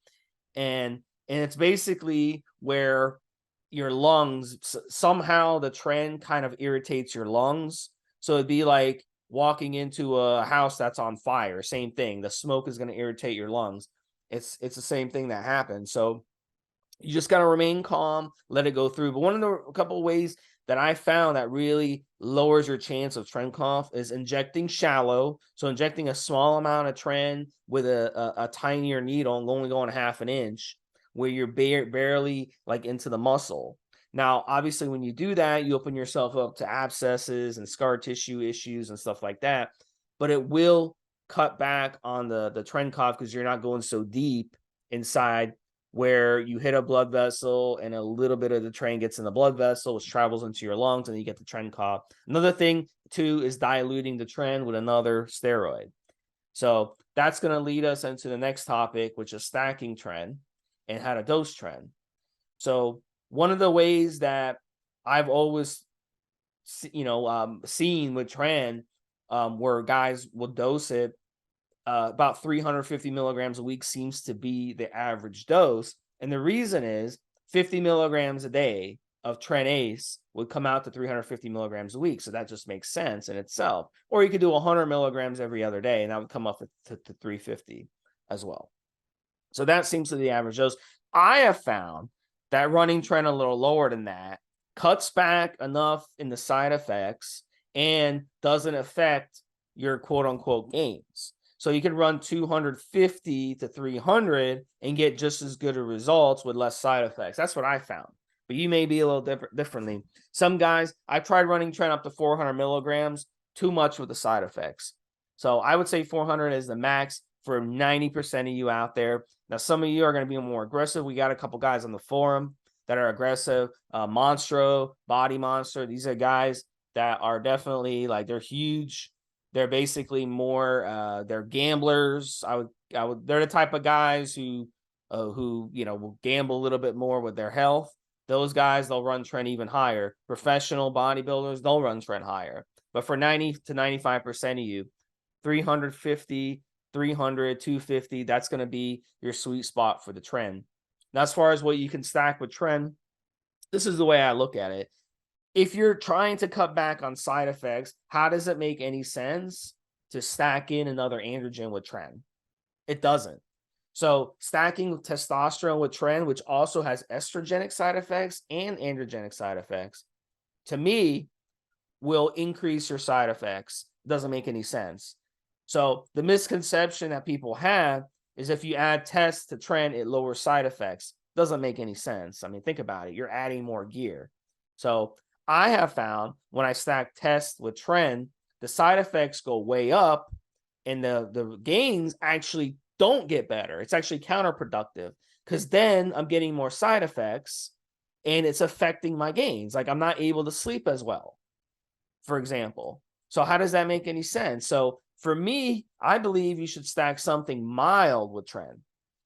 And it's basically where your lungs, somehow the Tren kind of irritates your lungs. So it'd be like walking into a house that's on fire. Same thing. The smoke is going to irritate your lungs. It's the same thing that happens. So you just got to remain calm, let it go through. But one of the couple of ways that I found that really lowers your chance of Tren cough is injecting shallow. So injecting a small amount of Tren with a tinier needle and only going half an inch, where you're barely like into the muscle. Now, obviously, when you do that, you open yourself up to abscesses and scar tissue issues and stuff like that. But it will cut back on the Tren cough because you're not going so deep inside, where you hit a blood vessel and a little bit of the Tren gets in the blood vessel, which travels into your lungs, and you get the Tren cough. Another thing, too, is diluting the Tren with another steroid. So that's going to lead us into the next topic, which is stacking Tren and how to dose Tren. So one of the ways that I've always, seen with Tren, where guys will dose it, about 350 milligrams a week seems to be the average dose. And the reason is 50 milligrams a day of Tren Ace would come out to 350 milligrams a week. So that just makes sense in itself. Or you could do 100 milligrams every other day, and that would come up to 350 as well. So that seems to be the average dose. I have found that running Tren a little lower than that cuts back enough in the side effects and doesn't affect your quote unquote gains. So you can run 250 to 300 and get just as good a results with less side effects. That's what I found. but you may be a little differently. Some guys, I've tried running Tren up to 400 milligrams, too much with the side effects. So I would say 400 is the max for 90% of you out there. Now, some of you are going to be more aggressive. We got a couple guys on the forum that are aggressive. Monstro, Body Monster. These are guys that are definitely like, they're huge. They're basically more, they're gamblers. They're the type of guys who will gamble a little bit more with their health. Those guys, they'll run Tren even higher. Professional bodybuilders, they'll run Tren higher. But for 90 to 95% of you, 350, 300, 250, that's going to be your sweet spot for the Tren. Now, as far as what you can stack with Tren, this is the way I look at it. If you're trying to cut back on side effects, how does it make any sense to stack in another androgen with Tren? It doesn't. So stacking testosterone with Tren, which also has estrogenic side effects and androgenic side effects, to me, will increase your side effects. Doesn't make any sense. So the misconception that people have is if you add test to Tren, it lowers side effects. Doesn't make any sense. I mean, think about it. You're adding more gear. So I have found when I stack test with Tren, the side effects go way up and the gains actually don't get better. It's actually counterproductive because then I'm getting more side effects and it's affecting my gains. Like I'm not able to sleep as well, for example. So how does that make any sense? So for me, I believe you should stack something mild with Tren,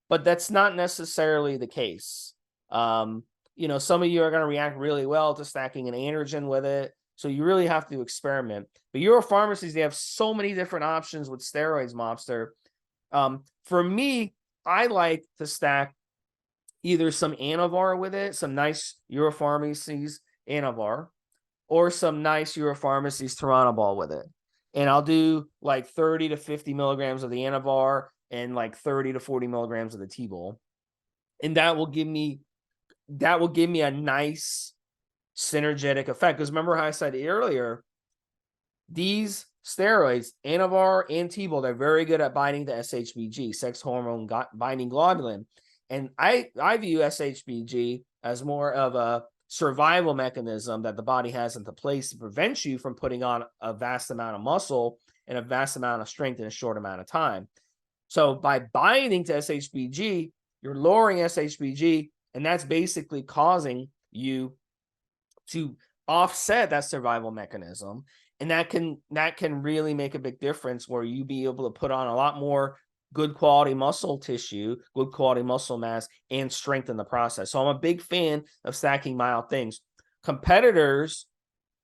but that's not necessarily the case. Some of you are going to react really well to stacking an androgen with it. So you really have to experiment. But Euro Pharmacies, they have so many different options with steroids, Mobster. For me, I like to stack either some Anavar with it, some nice EuroPharmacies Anavar, or some nice EuroPharmacies Trebolone with it. And I'll do like 30 to 50 milligrams of the Anavar and like 30 to 40 milligrams of the T-Bol. And that will give me a nice synergetic effect. Because remember how I said earlier, these steroids, Anavar and T-Bol, they're very good at binding to SHBG, sex hormone binding globulin. And I view SHBG as more of a survival mechanism that the body has into place to prevent you from putting on a vast amount of muscle and a vast amount of strength in a short amount of time. So by binding to SHBG, you're lowering SHBG, and that's basically causing you to offset that survival mechanism. And that can really make a big difference where you be able to put on a lot more good quality muscle tissue, good quality muscle mass, and strengthen the process. So I'm a big fan of stacking mild things. Competitors,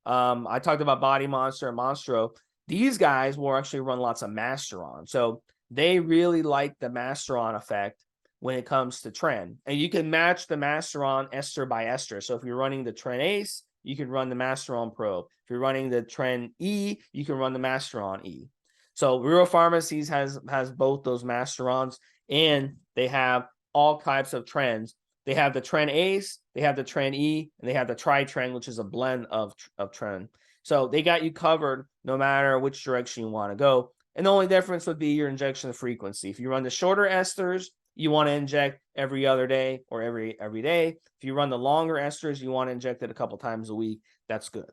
I talked about Body Monster and Monstro. These guys will actually run lots of Masteron. So they really like the Masteron effect when it comes to Tren. And you can match the Masteron ester by ester. So if you're running the Tren Ace, you can run the Masteron Pro. If you're running the Tren E, you can run the Masteron E. So Euro Pharmacies has both those Masterons, and they have all types of Trens. They have the Tren Ace, they have the Tren E, and they have the Tri-Tren, which is a blend of Tren. So they got you covered no matter which direction you want to go. And the only difference would be your injection frequency. If you run the shorter esters, you want to inject every other day or every day. If you run the longer esters, you want to inject it a couple times a week. That's good.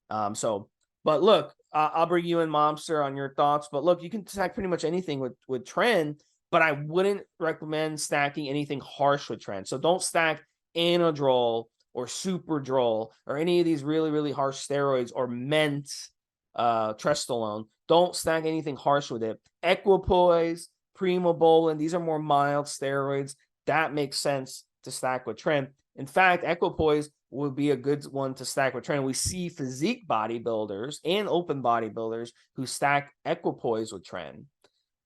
But look, I'll bring you in, Mobster, on your thoughts. But look, you can stack pretty much anything with Tren, but I wouldn't recommend stacking anything harsh with Tren. So don't stack Anadrol or Superdrol or any of these really, really harsh steroids or Ment, Trebolone. Don't stack anything harsh with it. Equipoise, Primobolan, these are more mild steroids. That makes sense to stack with Tren. In fact, Equipoise would be a good one to stack with Tren. We see physique bodybuilders and open bodybuilders who stack Equipoise with Tren.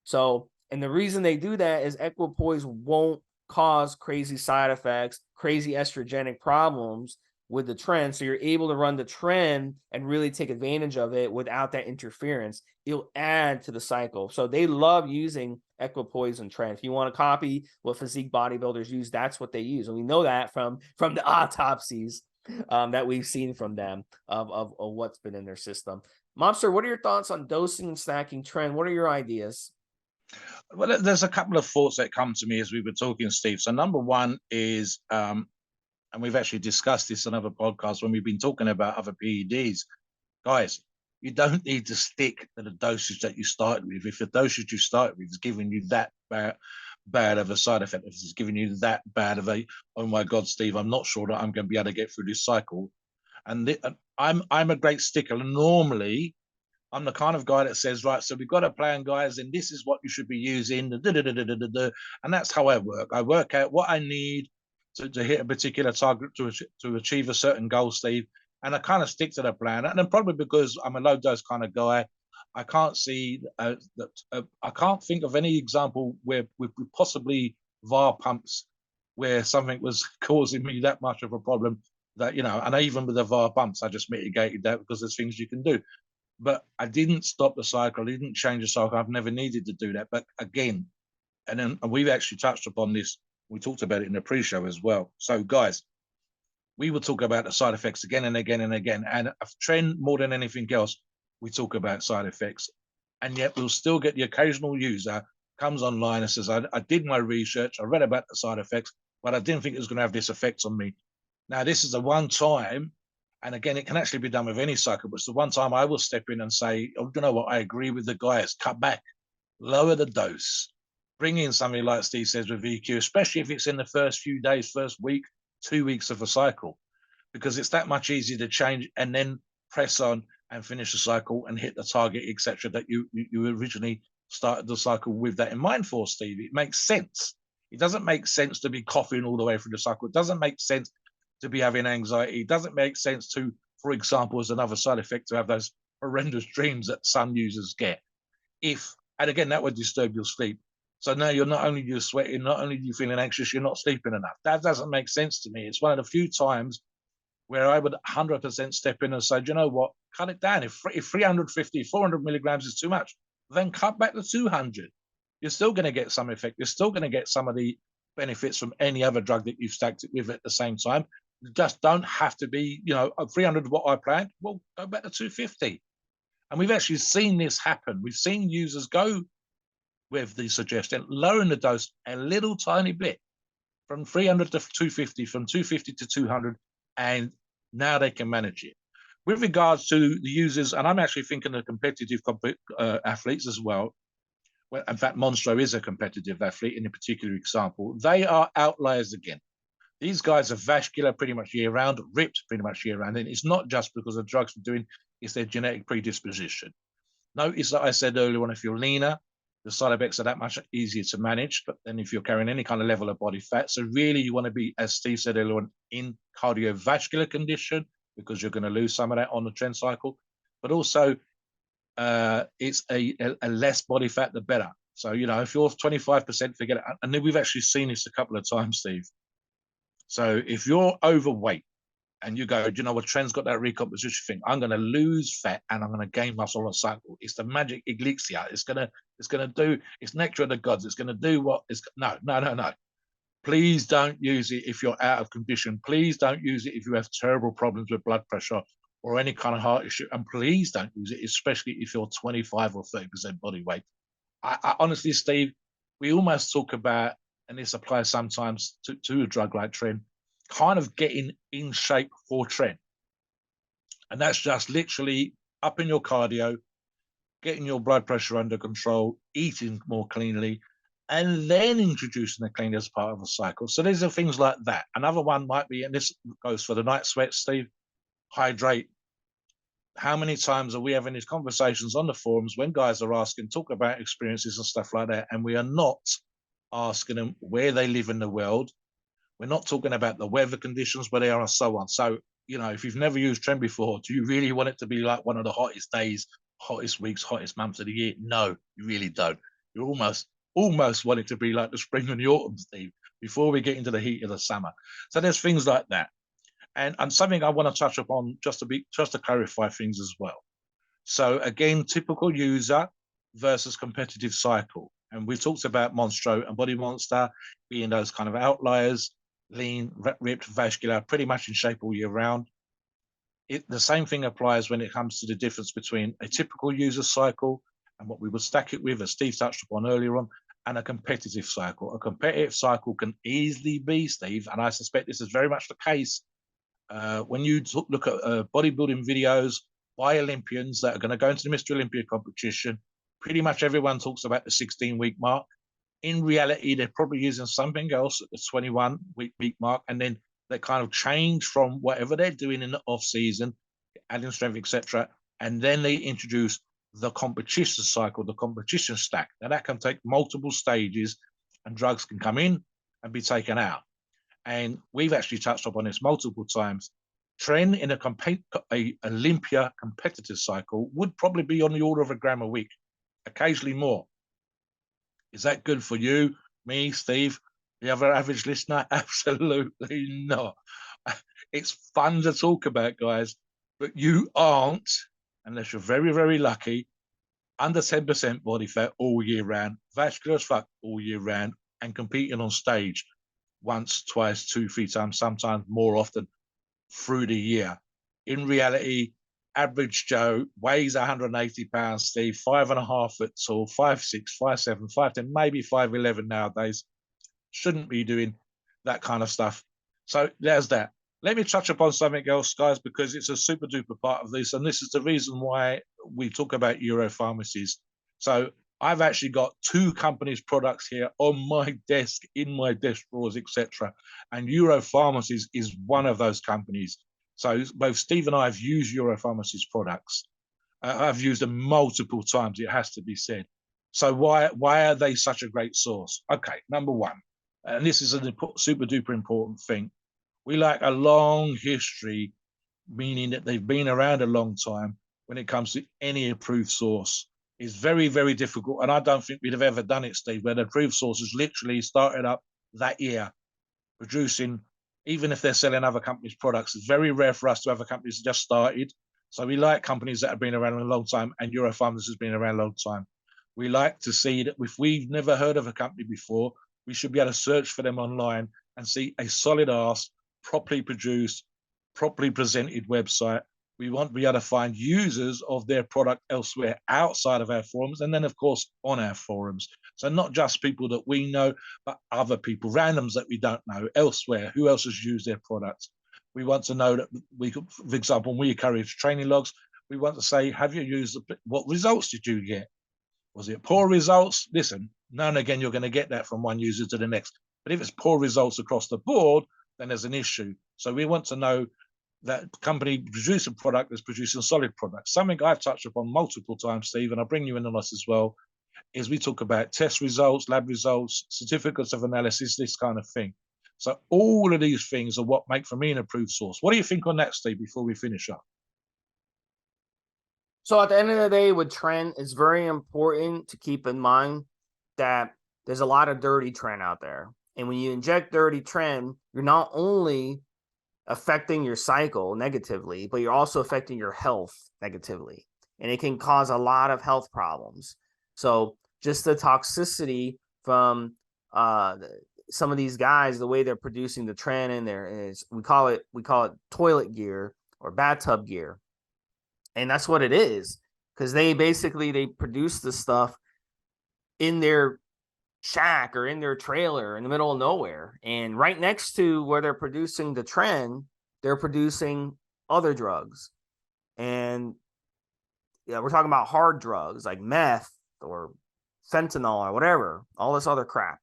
So, and the reason they do that is Equipoise won't cause crazy side effects, crazy estrogenic problems with the Tren. So you're able to run the Tren and really take advantage of it without that interference. It'll add to the cycle. So they love using Equipoise and Tren. If you want to copy what physique bodybuilders use, that's what they use. And we know that from the autopsies that we've seen from them of what's been in their system. Mobster, what are your thoughts on dosing and stacking Tren? What are your ideas? Well, there's a couple of thoughts that come to me as we were talking, Steve. So number one is and we've actually discussed this on other podcasts when we've been talking about other PEDs, guys, you don't need to stick to the dosage that you started with. If the dosage you started with is giving you that bad of a side effect, if it's giving you that bad of a, oh my God, Steve, I'm not sure that I'm going to be able to get through this cycle. And I'm a great sticker. Normally, I'm the kind of guy that says, right, so we've got a plan, guys, and this is what you should be using. And that's how I work. I work out what I need to hit a particular target, to achieve a certain goal, Steve. And I kind of stick to the plan. And then probably because I'm a low dose kind of guy, I can't see that. I can't think of any example where we possibly VAR pumps where something was causing me that much of a problem that, you know, and even with the VAR pumps, I just mitigated that because there's things you can do. But I didn't stop the cycle. I didn't change the cycle. I've never needed to do that. But again, and then we've actually touched upon this. We talked about it in the pre-show as well. So, guys, we will talk about the side effects again and again and again. And a Tren, more than anything else, we talk about side effects. And yet we'll still get the occasional user comes online and says, I did my research, I read about the side effects, but I didn't think it was going to have this effect on me. Now, this is the one time, and again, it can actually be done with any cycle, but it's the one time I will step in and say, oh, you know what, I agree with the guys, cut back, lower the dose, bring in something like Steve says with VQ, especially if it's in the first few days, first week, 2 weeks of a cycle, because it's that much easier to change and then press on and finish the cycle and hit the target, etc., that you originally started the cycle with that in mind for, Steve. It makes sense. It doesn't make sense to be coughing all the way through the cycle. It doesn't make sense to be having anxiety. It doesn't make sense to, for example, as another side effect, to have those horrendous dreams that some users get. And again, that would disturb your sleep. So now you're not only you're sweating, not only are you feeling anxious, you're not sleeping enough. That doesn't make sense to me. It's one of the few times where I would 100% step in and say, do you know what, cut it down. If 350, 400 milligrams is too much, then cut back to 200. You're still going to get some effect. You're still going to get some of the benefits from any other drug that you've stacked it with at the same time. You just don't have to be, 300 what I planned. Well, go back to 250. And we've actually seen this happen. We've seen users go with the suggestion, lowering the dose a little tiny bit from 300 to 250, from 250 to 200, and now they can manage it. With regards to the users, and I'm actually thinking of competitive athletes as well. Well, in fact, Monstro is a competitive athlete in a particular example. They are outliers again. These guys are vascular pretty much year round, ripped pretty much year round. And it's not just because the drugs are doing, it's their genetic predisposition. Notice that I said earlier on, if you're leaner, the side effects are that much easier to manage. But then if you're carrying any kind of level of body fat, so really you want to be, as Steve said earlier on, in cardiovascular condition, because you're going to lose some of that on the Tren cycle. But also, it's a less body fat, the better. So, if you're 25%, forget it. And then we've actually seen this a couple of times, Steve. So if you're overweight and you go, do you know what, Tren's got that recomposition thing, I'm going to lose fat and I'm going to gain muscle on a cycle. It's the magic elixir. It's going to do, it's nectar of the gods. It's going to do what is, no. Please don't use it if you're out of condition. Please don't use it if you have terrible problems with blood pressure or any kind of heart issue. And please don't use it, especially if you're 25 or 30% body weight. I honestly, Steve, we almost talk about, and this applies sometimes to a drug like Tren, kind of getting in shape for Tren. And that's just literally upping your cardio, getting your blood pressure under control, eating more cleanly, and then introducing the clean as part of a cycle. So these are things like that. Another one might be, and this goes for the night sweat, Steve, hydrate. How many times are we having these conversations on the forums when guys are asking, talk about experiences and stuff like that, and we are not asking them where they live in the world. We're not talking about the weather conditions where they are and so on. So, if you've never used Tren before, do you really want it to be like one of the hottest days, hottest weeks, hottest months of the year? No, you really don't. You almost want it to be like the spring and the autumn, Steve, before we get into the heat of the summer. So there's things like that. And something I want to touch upon just to clarify things as well. So again, typical user versus competitive cycle. And we talked about Monstro and Body Monster being those kind of outliers, lean, ripped, vascular, pretty much in shape all year round. The same thing applies when it comes to the difference between a typical user cycle and what we would stack it with, as Steve touched upon earlier on, and a competitive cycle. A competitive cycle can easily be, Steve, and I suspect this is very much the case when you look at bodybuilding videos by Olympians that are going to go into the Mr. Olympia competition. Pretty much everyone talks about the 16-week mark. In reality, they're probably using something else at the 21-week mark, and then they kind of change from whatever they're doing in the off season, adding strength, etc., and then they introduce the competition cycle, the competition stack. Now that can take multiple stages, and drugs can come in and be taken out. And we've actually touched upon this multiple times. Tren in a Olympia competitive cycle would probably be on the order of 1 gram a week, occasionally more. Is that good for you, me, Steve, the other average listener? Absolutely not. It's fun to talk about, guys, but you aren't, unless you're very, very lucky, under 10% body fat all year round, vascular as fuck all year round, and competing on stage once, twice, 2, 3 times, sometimes more often through the year. In reality, average Joe weighs 180 pounds, Steve, 5.5 foot tall, 5'6", 5'7", 5'10", maybe 5'11" nowadays. Shouldn't be doing that kind of stuff. So there's that. Let me touch upon something else, guys, because it's a super duper part of this. And this is the reason why we talk about Euro Pharmacies. So I've actually got 2 companies' products here on my desk, in my desk drawers, etc. And Euro Pharmacies is one of those companies. So both Steve and I have used Euro Pharmacies products. I've used them multiple times, it has to be said. So why are they such a great source? Okay, number one, and this is a super duper important thing. We like a long history, meaning that they've been around a long time when it comes to any approved source. It's very, very difficult. And I don't think we'd have ever done it, Steve, where the approved sources literally started up that year producing, even if they're selling other companies' products. It's very rare for us to have a company that's just started. So we like companies that have been around a long time, and EuroPharmacies has been around a long time. We like to see that if we've never heard of a company before, we should be able to search for them online and see a solid ass, properly produced, properly presented website. We want to be able to find users of their product elsewhere outside of our forums, and then of course on our forums. So not just people that we know, but other people, randoms that we don't know elsewhere, who else has used their products. We want to know that we could, for example, when we encourage training logs, we want to say, have you used, what results did you get? Was it poor results? Listen, now and again, you're going to get that from one user to the next. But if it's poor results across the board, then there's an issue. So we want to know that company produce a product that's producing solid products. Something I've touched upon multiple times, Steve, and I'll bring you in on this as well, is we talk about test results, lab results, certificates of analysis, this kind of thing. So all of these things are what make for me an approved source. What do you think on that, Steve, before we finish up? So at the end of the day, with Tren, it's very important to keep in mind that there's a lot of dirty Tren out there. And when you inject dirty Tren, you're not only affecting your cycle negatively, but you're also affecting your health negatively. And it can cause a lot of health problems. So just the toxicity from some of these guys, the way they're producing the Tren in there is, we call it toilet gear or bathtub gear. And that's what it is, because they produce the stuff in their shack or in their trailer in the middle of nowhere. And right next to where they're producing the Tren, they're producing other drugs. And yeah, we're talking about hard drugs like meth or fentanyl or whatever, all this other crap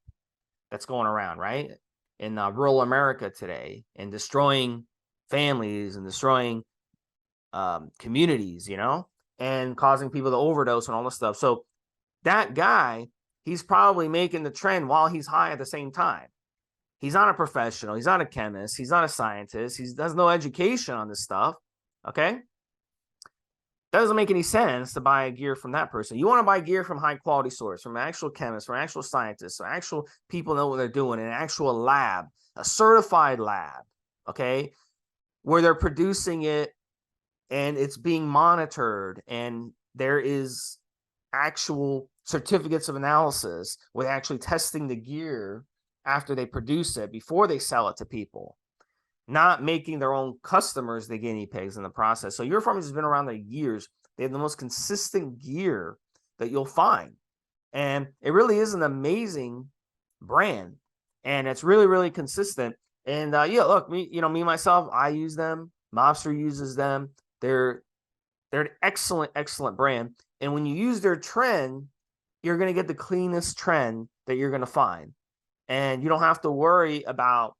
that's going around, right? In rural America today, and destroying families and destroying communities, and causing people to overdose and all this stuff. So that guy, he's probably making the Tren while he's high at the same time. He's not a professional. He's not a chemist. He's not a scientist. He has no education on this stuff. Okay. That doesn't make any sense to buy gear from that person. You want to buy gear from high quality source, from an actual chemist, from actual scientists, from actual people know what they're doing in an actual lab, a certified lab. Okay. Where they're producing it and it's being monitored, and there is actual certificates of analysis with actually testing the gear after they produce it before they sell it to people, not making their own customers the guinea pigs in the process. So EuroPharmacies has been around for years. They have the most consistent gear that you'll find. And it really is an amazing brand, and it's really, really consistent. And yeah, look, me myself, I use them. Mobster uses them. They're an excellent, excellent brand. And when you use their Tren, you're going to get the cleanest Tren that you're going to find. And you don't have to worry about,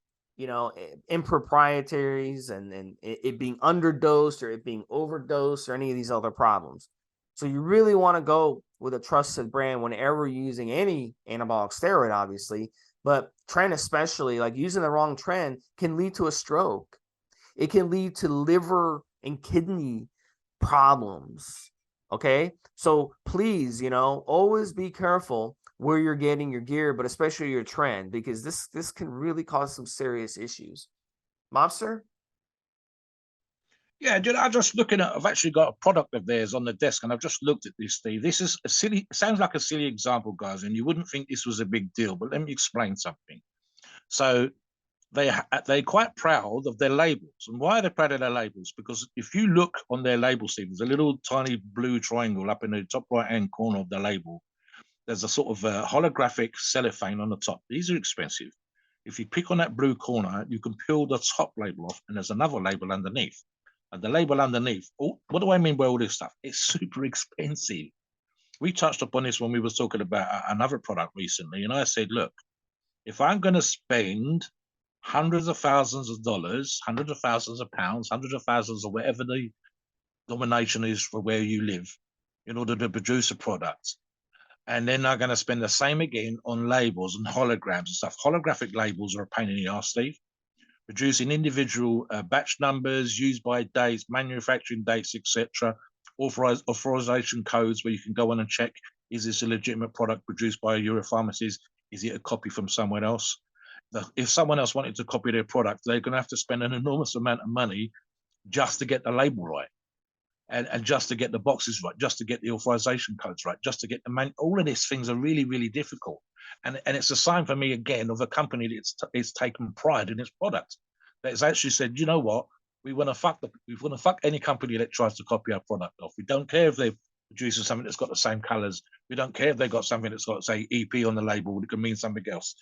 improprieties and it being underdosed or it being overdosed or any of these other problems. So you really want to go with a trusted brand whenever you're using any anabolic steroid, obviously. But Tren, especially, like using the wrong Tren, can lead to a stroke. It can lead to liver and kidney problems. Okay. So please, always be careful where you're getting your gear, but especially your Tren, because this can really cause some serious issues. Mobster? Yeah, dude, I'm just looking at. I've actually got a product of theirs on the desk, and I've just looked at this, Steve. This is a silly. Sounds like a silly example, guys, and you wouldn't think this was a big deal. But let me explain something. So they're quite proud of their labels, and why are they proud of their labels? Because if you look on their label, Steve, there's a little tiny blue triangle up in the top right-hand corner of the label. There's a sort of holographic cellophane on the top. These are expensive. If you pick on that blue corner, you can peel the top label off, and there's another label underneath. And the label underneath, what do I mean by all this stuff? It's super expensive. We touched upon this when we were talking about another product recently, and I said, look, if I'm going to spend hundreds of thousands of dollars, hundreds of thousands of pounds, hundreds of thousands of whatever the domination is for where you live in order to produce a product, and then I'm going to spend the same again on labels and holograms and stuff. Holographic labels are a pain in the arse, Steve. Producing individual batch numbers, used by dates, manufacturing dates, etc. Authorization codes where you can go on and check, is this a legitimate product produced by Euro Pharmacies? Is it a copy from someone else? If someone else wanted to copy their product, they're going to have to spend an enormous amount of money just to get the label right. And just to get the boxes right, just to get the authorization codes right, just to get all of these things are really, really difficult. And it's a sign for me, again, of a company that's taken pride in its product. That has actually said, you know what, we want to fuck any company that tries to copy our product off. We don't care if they're producing something that's got the same colors. We don't care if they've got something that's got, say, EP on the label, it can mean something else.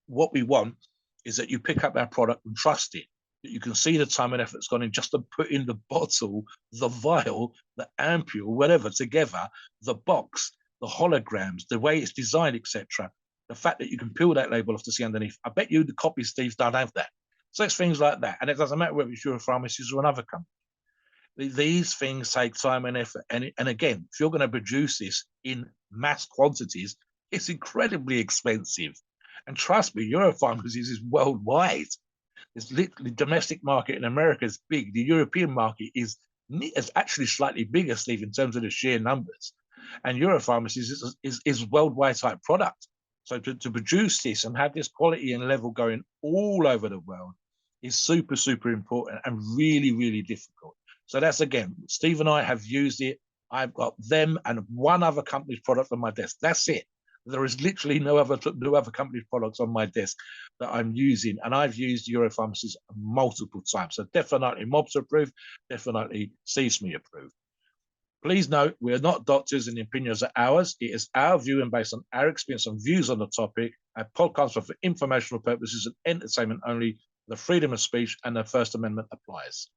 What we want is that you pick up our product and trust it. That you can see the time and effort that's gone in just to put in the bottle, the vial, the ampule, whatever, together, the box, the holograms, the way it's designed, etc. The fact that you can peel that label off to see underneath. I bet you the copy, Steve, don't have that. So it's things like that. And it doesn't matter whether it's EuroPharmacies or another company. These things take time and effort. And again, if you're going to produce this in mass quantities, it's incredibly expensive. And trust me, EuroPharmacies is worldwide. It's literally domestic market in America is big. The European market is actually slightly bigger, Steve, in terms of the sheer numbers. And EuroPharmacies is worldwide type product. So to produce this and have this quality and level going all over the world is super, super important and really, really difficult. So that's, again, Steve and I have used it. I've got them and one other company's product on my desk. That's it. There is literally no other company's products on my desk that I'm using, and I've used EuroPharmacies multiple times. So definitely Mobster approved, definitely Stevesmi approved. Please note, we are not doctors and the opinions are ours. It is our view and based on our experience and views on the topic. Our podcasts are for informational purposes and entertainment only. The freedom of speech and the First Amendment applies.